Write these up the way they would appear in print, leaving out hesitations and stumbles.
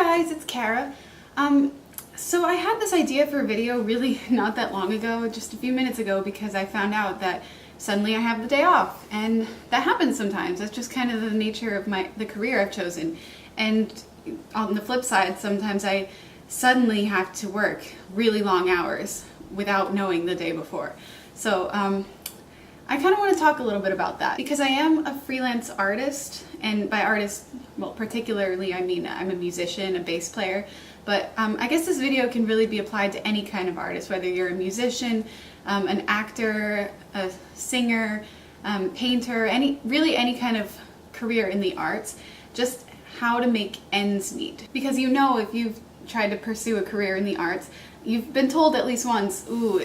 guys, it's Kara. So I had this idea for a video really not that long ago, just a few minutes ago, because I found out that suddenly I have the day off, and that happens sometimes. That's just kind of the nature of the career I've chosen. And on the flip side, sometimes I suddenly have to work really long hours without knowing the day before. So I kind of want to talk a little bit about that because I am a freelance artist, and by artist, well, particularly I mean I'm a musician, a bass player, but I guess this video can really be applied to any kind of artist, whether you're a musician, an actor, a singer, painter, really any kind of career in the arts, just how to make ends meet. Because you know, if you've tried to pursue a career in the arts, you've been told at least once, ooh,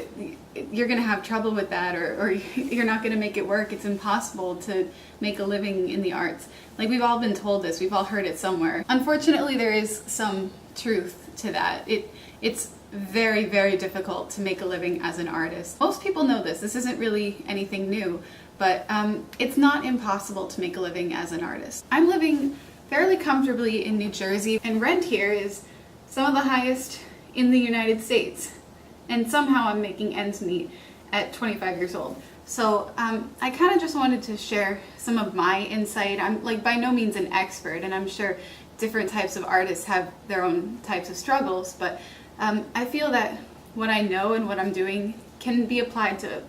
you're gonna have trouble with that, or you're not gonna make it work. It's impossible to make a living in the arts. Like, we've all been told this, we've all heard it somewhere. Unfortunately, there is some truth to that. It's very, very difficult to make a living as an artist. Most people know this. This isn't really anything new, but it's not impossible to make a living as an artist. I'm living fairly comfortably in New Jersey, and rent here is some of the highest in the United States. And somehow I'm making ends meet at 25 years old. So I kind of just wanted to share some of my insight. I'm like by no means an expert, and I'm sure different types of artists have their own types of struggles, but I feel that what I know and what I'm doing can be applied to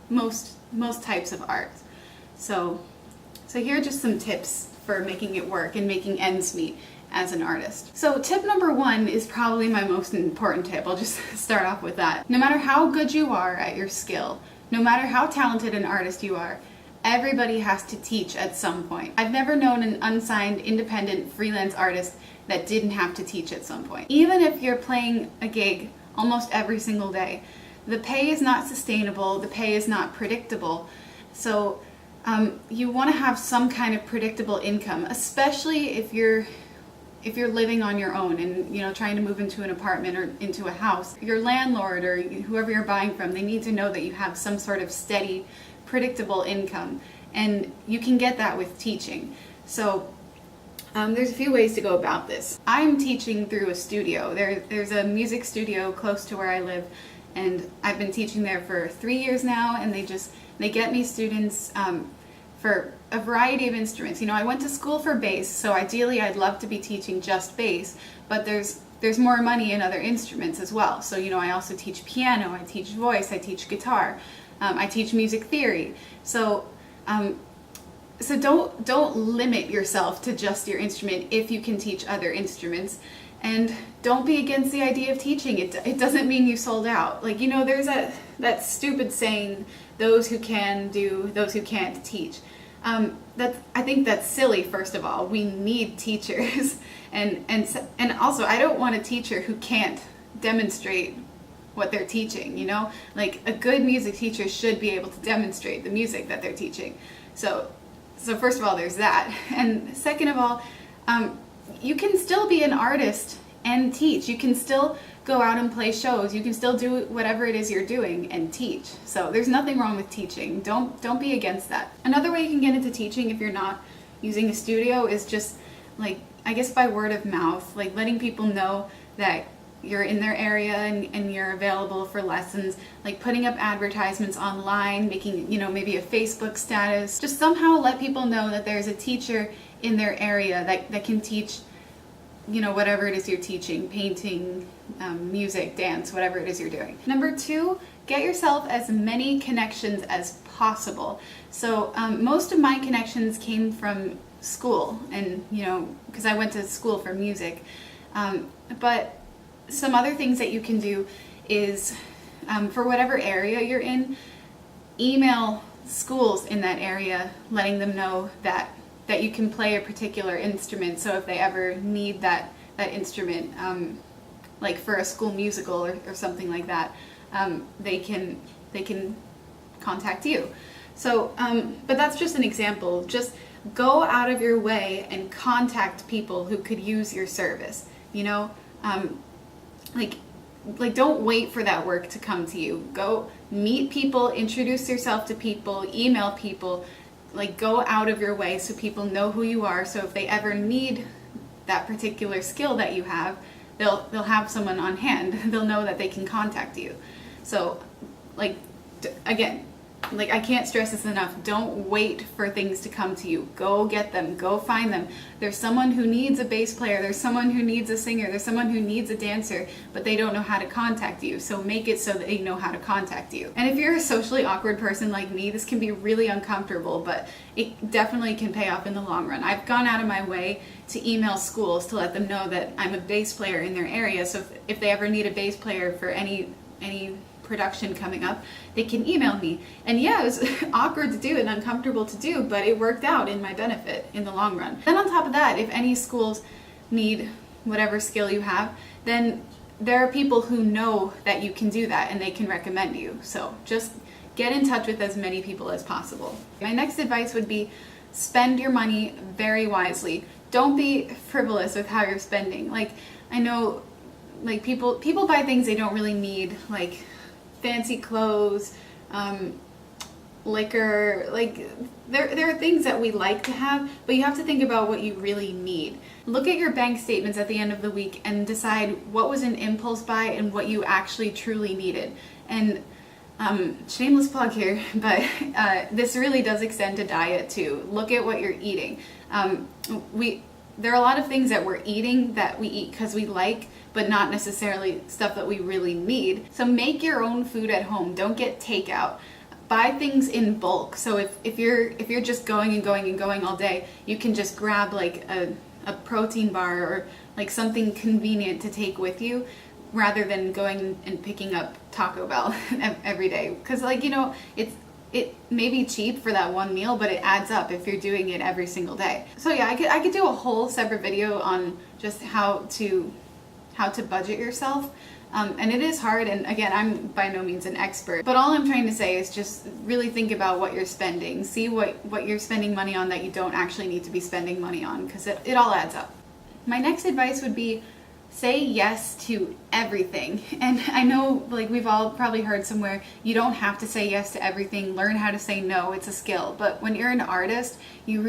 most types of art. So here are just some tips for making it work and making ends meet as an artist. So tip number one is probably my most important tip. I'll just start off with that. No matter how good you are at your skill, no matter how talented an artist you are, everybody has to teach at some point. I've never known an unsigned, independent, freelance artist that didn't have to teach at some point. Even if you're playing a gig almost every single day, the pay is not sustainable, the pay is not predictable. So you want to have some kind of predictable income, especially if you're living on your own and trying to move into an apartment or into a house. Your landlord or whoever you're buying from, they need to know that you have some sort of steady, predictable income, and you can get that with teaching. So there's a few ways to go about this. I'm teaching through a studio. There's a music studio close to where I live, and I've been teaching there for 3 years now, and they get me students for a variety of instruments. I went to school for bass, so ideally I'd love to be teaching just bass, but there's more money in other instruments as well. So I also teach piano, I teach voice, I teach guitar, I teach music theory. So don't limit yourself to just your instrument if you can teach other instruments, and don't be against the idea of teaching. It doesn't mean you sold out. Like, there's that stupid saying, those who can do, those who can't teach. I think that's silly. First of all, we need teachers, and also I don't want a teacher who can't demonstrate what they're teaching. Like, a good music teacher should be able to demonstrate the music that they're teaching. So first of all, there's that, and second of all, you can still be an artist and teach. You can still go out and play shows. You can still do whatever it is you're doing and teach. So there's nothing wrong with teaching. Don't be against that. Another way you can get into teaching if you're not using a studio is just, like, I guess by word of mouth, like letting people know that you're in their area and you're available for lessons, like putting up advertisements online, making, maybe a Facebook status. Just somehow let people know that there's a teacher in their area that can teach whatever it is you're teaching, painting, music, dance, whatever it is you're doing. Number two, get yourself as many connections as possible. So most of my connections came from school, and because I went to school for music. But some other things that you can do is, for whatever area you're in, email schools in that area, letting them know that you can play a particular instrument. So if they ever need that instrument, like for a school musical or something like that, they can contact you. So, but that's just an example. Just go out of your way and contact people who could use your service. Like don't wait for that work to come to you. Go meet people, introduce yourself to people, email people. Like, go out of your way so people know who you are, so if they ever need that particular skill that you have, they'll have someone on hand. They'll know that they can contact you. So, like, again, like, I can't stress this enough. Don't wait for things to come to you. Go get them. Go find them. There's someone who needs a bass player. There's someone who needs a singer. There's someone who needs a dancer, but they don't know how to contact you. So make it so that they know how to contact you. And if you're a socially awkward person like me, this can be really uncomfortable, but it definitely can pay off in the long run. I've gone out of my way to email schools to let them know that I'm a bass player in their area. So if they ever need a bass player for any production coming up, they can email me. And yeah, it was awkward to do and uncomfortable to do, but it worked out in my benefit in the long run. Then on top of that, if any schools need whatever skill you have, then there are people who know that you can do that and they can recommend you. So just get in touch with as many people as possible. My next advice would be spend your money very wisely. Don't be frivolous with how you're spending. Like, I know, like, people buy things they don't really need, like fancy clothes, liquor. Like, there are things that we like to have, but you have to think about what you really need. Look at your bank statements at the end of the week and decide what was an impulse buy and what you actually truly needed. And shameless plug here, but this really does extend to diet too. Look at what you're eating. There are a lot of things that we're eating that we eat because we like, but not necessarily stuff that we really need. So make your own food at home. Don't get takeout. Buy things in bulk. So if you're just going and going and going all day, you can just grab like a protein bar or like something convenient to take with you, rather than going and picking up Taco Bell every day. Because, like, you know, it may be cheap for that one meal, but it adds up if you're doing it every single day. So yeah, I could do a whole separate video on just how to budget yourself. And it is hard, and again, I'm by no means an expert, but all I'm trying to say is just really think about what you're spending. See what you're spending money on that you don't actually need to be spending money on, because it all adds up. My next advice would be say yes to everything. And I know, like, we've all probably heard somewhere, you don't have to say yes to everything. Learn how to say no. It's a skill. But when you're an artist, you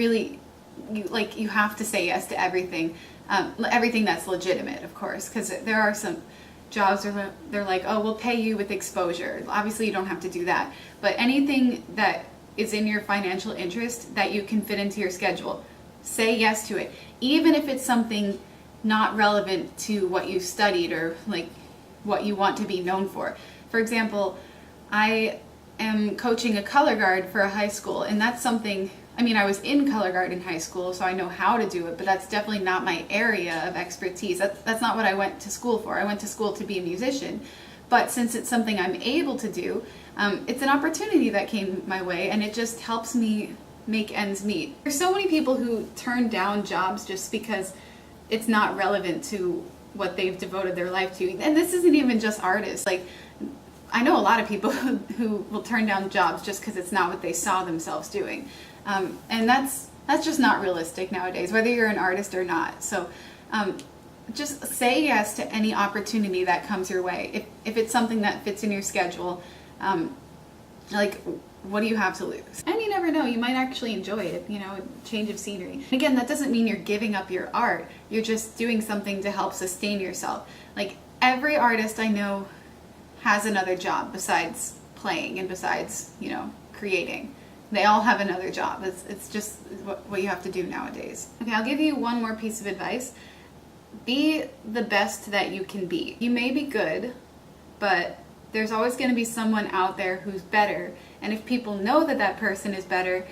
have to say yes to everything. Everything that's legitimate, of course, because there are some jobs where they're like, oh, we'll pay you with exposure. Obviously, you don't have to do that. But anything that is in your financial interest that you can fit into your schedule, say yes to it. Even if it's something not relevant to what you studied or like what you want to be known for. For example, I am coaching a color guard for a high school, and that's something, I mean, I was in color guard in high school, so I know how to do it, but that's definitely not my area of expertise. That's not what I went to school for. I went to school to be a musician. But since it's something I'm able to do, it's an opportunity that came my way, and it just helps me make ends meet. There's so many people who turn down jobs just because it's not relevant to what they've devoted their life to. And this isn't even just artists. Like, I know a lot of people who will turn down jobs just because it's not what they saw themselves doing. And that's just not realistic nowadays, whether you're an artist or not. So just say yes to any opportunity that comes your way. If it's something that fits in your schedule, like, what do you have to lose? And you never know, you might actually enjoy it, you know, a change of scenery. Again, that doesn't mean you're giving up your art. You're just doing something to help sustain yourself. Like, every artist I know has another job besides playing and besides, you know, creating. They all have another job. It's just what you have to do nowadays. Okay, I'll give you one more piece of advice. Be the best that you can be. You may be good, but there's always going to be someone out there who's better. And if people know that that person is better,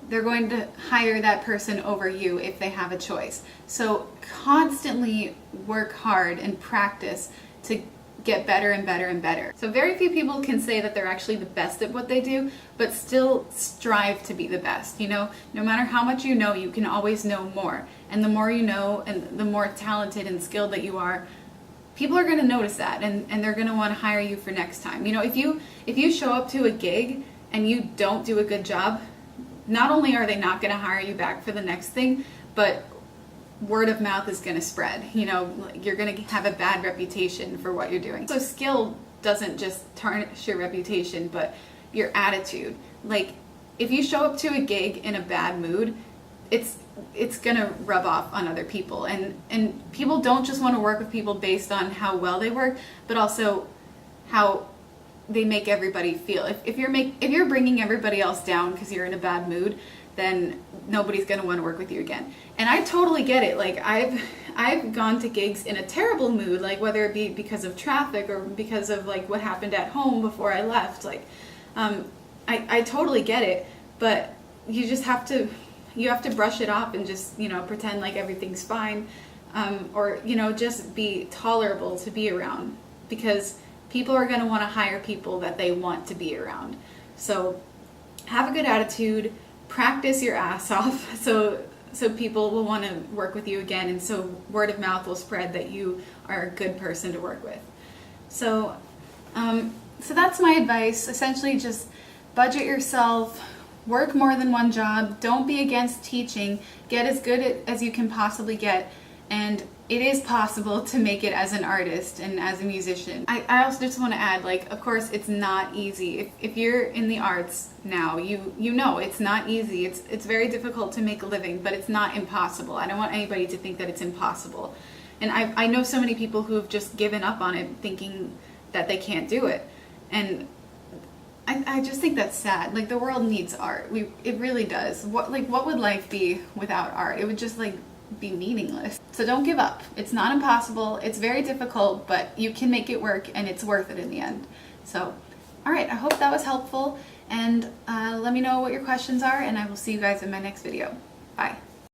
they're going to hire that person over you if they have a choice. So constantly work hard and practice to get better and better and better. So very few people can say that they're actually the best at what they do, but still strive to be the best. You know, no matter how much you know, you can always know more. And the more you know and the more talented and skilled that you are, people are going to notice that, and they're going to want to hire you for next time. You know, if you show up to a gig and you don't do a good job, not only are they not going to hire you back for the next thing, but word of mouth is going to spread. You know, you're going to have a bad reputation for what you're doing. So skill doesn't just tarnish your reputation, but your attitude. Like, if you show up to a gig in a bad mood, it's gonna rub off on other people, and people don't just want to work with people based on how well they work, but also how they make everybody feel. If you're bringing everybody else down because you're in a bad mood, then nobody's gonna want to work with you again. And I totally get it. Like I've gone to gigs in a terrible mood, like whether it be because of traffic or because of like what happened at home before I left. Like I totally get it, but you just have to brush it off and just, you know, pretend like everything's fine, or, you know, just be tolerable to be around, because people are going to want to hire people that they want to be around. So have a good attitude, practice your ass off so people will want to work with you again, and so word of mouth will spread that you are a good person to work with. So so that's my advice. Essentially, just budget yourself, work more than one job, don't be against teaching, get as good as you can possibly get, and it is possible to make it as an artist and as a musician. I also just want to add, like, of course it's not easy. If you're in the arts now, you know it's not easy. It's very difficult to make a living, but it's not impossible. I don't want anybody to think that it's impossible. And I know so many people who have just given up on it thinking that they can't do it. And I just think that's sad. Like, the world needs art. It really does. What would life be without art? It would just like be meaningless. So don't give up. It's not impossible. It's very difficult, but you can make it work, and it's worth it in the end. So, all right, I hope that was helpful, and let me know what your questions are, and I will see you guys in my next video. Bye.